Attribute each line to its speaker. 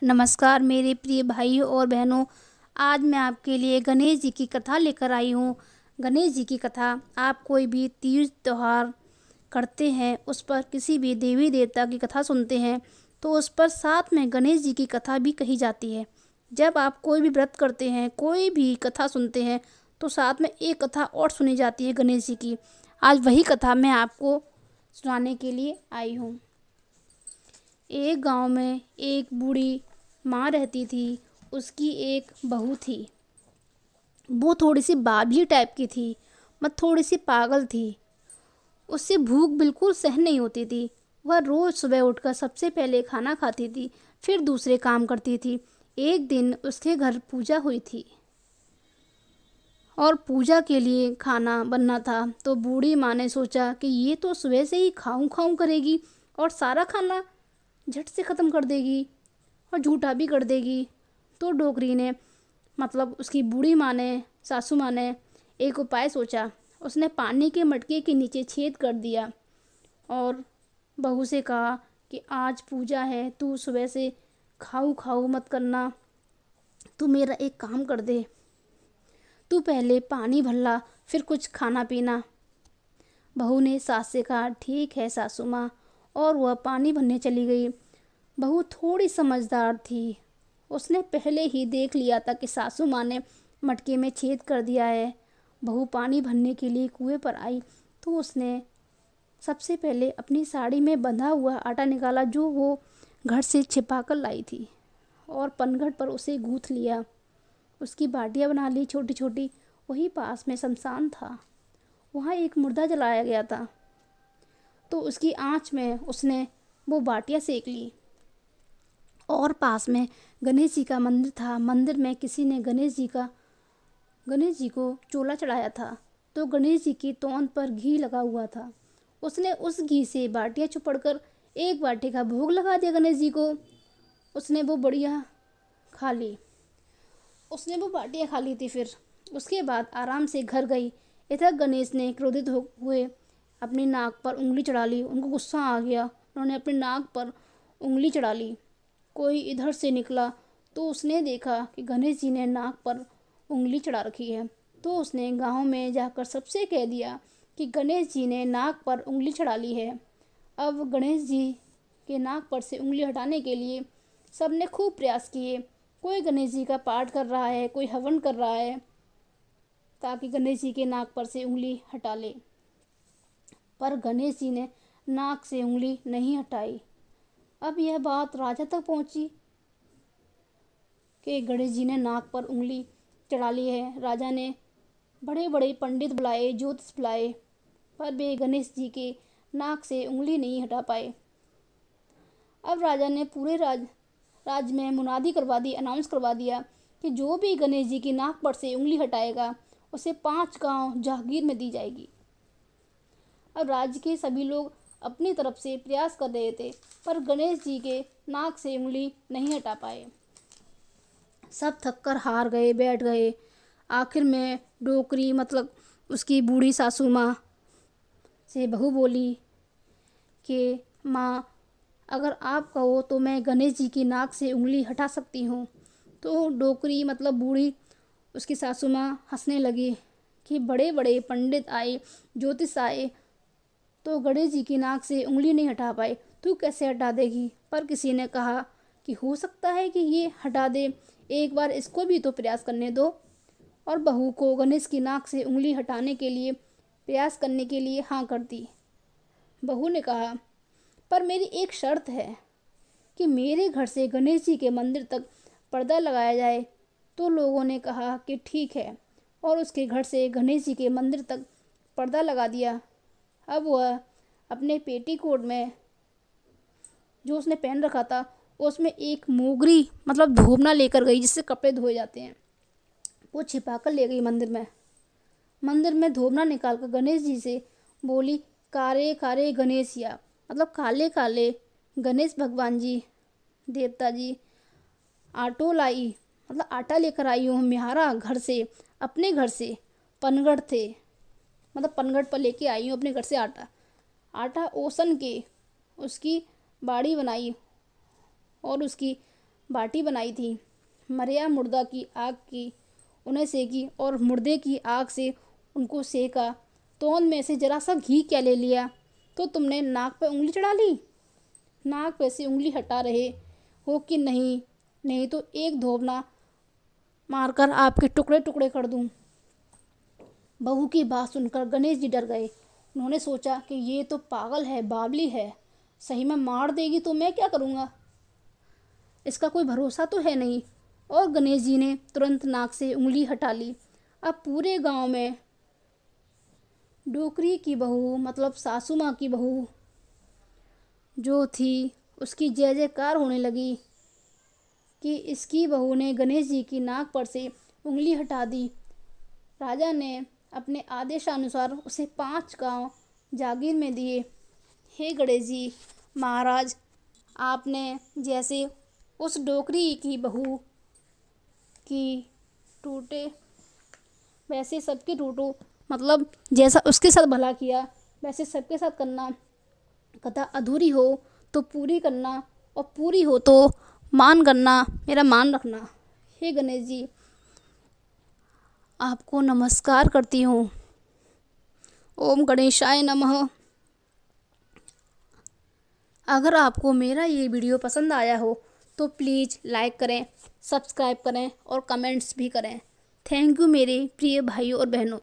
Speaker 1: नमस्कार मेरे प्रिय भाइयों और बहनों। आज मैं आपके लिए गणेश जी की कथा लेकर आई हूँ। गणेश जी की कथा। आप कोई भी तीज त्योहार करते हैं, उस पर किसी भी देवी देवता की कथा सुनते हैं तो उस पर साथ में गणेश जी की कथा भी कही जाती है। जब आप कोई भी व्रत करते हैं, कोई भी कथा सुनते हैं तो साथ में एक कथा और सुनी जाती है गणेश जी की। आज वही कथा मैं आपको सुनाने के लिए आई हूँ। एक गांव में एक बूढ़ी माँ रहती थी। उसकी एक बहू थी। वो थोड़ी सी बावली टाइप की थी, थोड़ी सी पागल थी। उससे भूख बिल्कुल सहन नहीं होती थी। वह रोज सुबह उठकर सबसे पहले खाना खाती थी, फिर दूसरे काम करती थी। एक दिन उसके घर पूजा हुई थी और पूजा के लिए खाना बनना था। तो बूढ़ी माँ ने सोचा कि ये तो सुबह से ही खाऊं खाऊं करेगी और सारा खाना झट से ख़त्म कर देगी और झूठा भी कर देगी। तो डोकरी ने, उसकी बूढ़ी माँ ने, सासू माँ ने एक उपाय सोचा। उसने पानी के मटके के नीचे छेद कर दिया और बहू से कहा कि आज पूजा है, तू सुबह से खाऊ खाऊ मत करना। तू मेरा एक काम कर दे, तू पहले पानी भर ला, फिर कुछ खाना पीना। बहू ने सास से कहा, ठीक है सासू माँ, और वह पानी भरने चली गई। बहू थोड़ी समझदार थी। उसने पहले ही देख लिया था कि सासू माँ ने मटके में छेद कर दिया है। बहू पानी भरने के लिए कुएं पर आई तो उसने सबसे पहले अपनी साड़ी में बंधा हुआ आटा निकाला जो वो घर से छिपा कर लाई थी और पनघट पर उसे गूंथ लिया। उसकी बाटियाँ बना ली छोटी छोटी। वहीं पास में शमशान था, वहाँ एक मुर्दा जलाया गया था। तो उसकी आँच में उसने वो बाटियाँ सेक ली। और पास में गणेश जी का मंदिर था। मंदिर में किसी ने गणेश जी को चोला चढ़ाया था। तो गणेश जी की तोंद पर घी लगा हुआ था। उसने उस घी से बाटियाँ चुपड़कर एक बाटी का भोग लगा दिया गणेश जी को। उसने वो बढ़िया खा ली। उसने वो बाटियाँ खा ली थी। फिर उसके बाद आराम से घर गई। इधर गणेश ने क्रोधित हुए अपनी नाक पर उंगली चढ़ा ली। उनको गुस्सा आ गया, उन्होंने अपनी नाक पर उंगली चढ़ा ली। कोई इधर से निकला तो उसने देखा कि गणेश जी ने नाक पर उंगली चढ़ा रखी है। तो उसने गांव में जाकर सबसे कह दिया कि गणेश जी ने नाक पर उंगली चढ़ा ली है। अब गणेश जी के नाक पर से उंगली हटाने के लिए सबने खूब प्रयास किए। कोई गणेश जी का पाठ कर रहा है, कोई हवन कर रहा है ताकि गणेश जी के नाक पर से उंगली हटा ले, पर गणेश जी ने नाक से उंगली नहीं हटाई। अब यह बात राजा तक पहुंची कि गणेश जी ने नाक पर उंगली चढ़ा ली है। राजा ने बड़े बड़े पंडित बुलाए, ज्योतिष बुलाए, पर वे गणेश जी के नाक से उंगली नहीं हटा पाए। अब राजा ने पूरे राज्य में मुनादी करवा दी, अनाउंस करवा दिया कि जो भी गणेश जी की नाक पर से उंगली हटाएगा उसे 5 गांव जागीर में दी जाएगी। अब राज्य के सभी लोग अपनी तरफ से प्रयास कर रहे थे, पर गणेश जी के नाक से उंगली नहीं हटा पाए। सब थक कर हार गए, बैठ गए। आखिर में डोकरी उसकी बूढ़ी सासू माँ से बहू बोली कि माँ, अगर आप कहो तो मैं गणेश जी की नाक से उंगली हटा सकती हूँ। तो डोकरी बूढ़ी उसकी सासू माँ हंसने लगी कि बड़े बड़े पंडित आए, ज्योतिष आए, तो गणेश जी की नाक से उंगली नहीं हटा पाए, तू कैसे हटा देगी। पर किसी ने कहा कि हो सकता है कि ये हटा दे, एक बार इसको भी तो प्रयास करने दो। और बहू को गणेश की नाक से उंगली हटाने के लिए प्रयास करने के लिए हाँ कर दी। बहू ने कहा, पर मेरी एक शर्त है कि मेरे घर से गणेश जी के मंदिर तक पर्दा लगाया जाए। तो लोगों ने कहा कि ठीक है, और उसके घर से गणेश जी के मंदिर तक पर्दा लगा दिया। अब वह अपने पेटीकोट में जो उसने पहन रखा था उसमें एक मोगरी धोबना लेकर गई, जिससे कपड़े धोए जाते हैं। वो छिपा कर ले गई मंदिर में धोबना निकाल कर गणेश जी से बोली, कारे कारे गणेशिया, काले काले गणेश भगवान जी, देवता जी, आटो लाई, आटा लेकर आई हूँ म्यारा घर से, अपने घर से। पनगढ़ थे, पनगढ़ पर लेके आई हूँ अपने घर से आटा ओसन के उसकी बाड़ी बनाई और उसकी बाटी बनाई थी, मरिया मुर्दा की आग की उन्हें सेकी और मुर्दे की आग से उनको सेका। तोंद में से जरा सा घी क्या ले लिया तो तुमने नाक पे उंगली चढ़ा ली। नाक पे से उंगली हटा रहे हो कि नहीं? नहीं तो एक धोबना मारकर आपके टुकड़े टुकड़े कर दूं। बहू की बात सुनकर गणेश जी डर गए। उन्होंने सोचा कि ये तो पागल है, बावली है, सही में मार देगी तो मैं क्या करूँगा, इसका कोई भरोसा तो है नहीं। और गणेश जी ने तुरंत नाक से उंगली हटा ली। अब पूरे गांव में डोकरी की बहू मतलब सासू माँ की बहू जो थी उसकी जय जयकार होने लगी कि इसकी बहू ने गणेश जी की नाक पर से उंगली हटा दी। राजा ने अपने आदेशानुसार उसे 5 गांव जागीर में दिए। हे गणेश जी महाराज, आपने जैसे उस डोकरी की बहू की टूटे वैसे सबके टूटो, मतलब जैसा उसके साथ भला किया वैसे सबके साथ करना। कथा अधूरी हो तो पूरी करना और पूरी हो तो मान करना, मेरा मान रखना। हे गणेश जी आपको नमस्कार करती हूँ। ओम गणेशाय नमः। अगर आपको मेरा ये वीडियो पसंद आया हो तो प्लीज़ लाइक करें, सब्सक्राइब करें और कमेंट्स भी करें। थैंक यू मेरे प्रिय भाइयों और बहनों।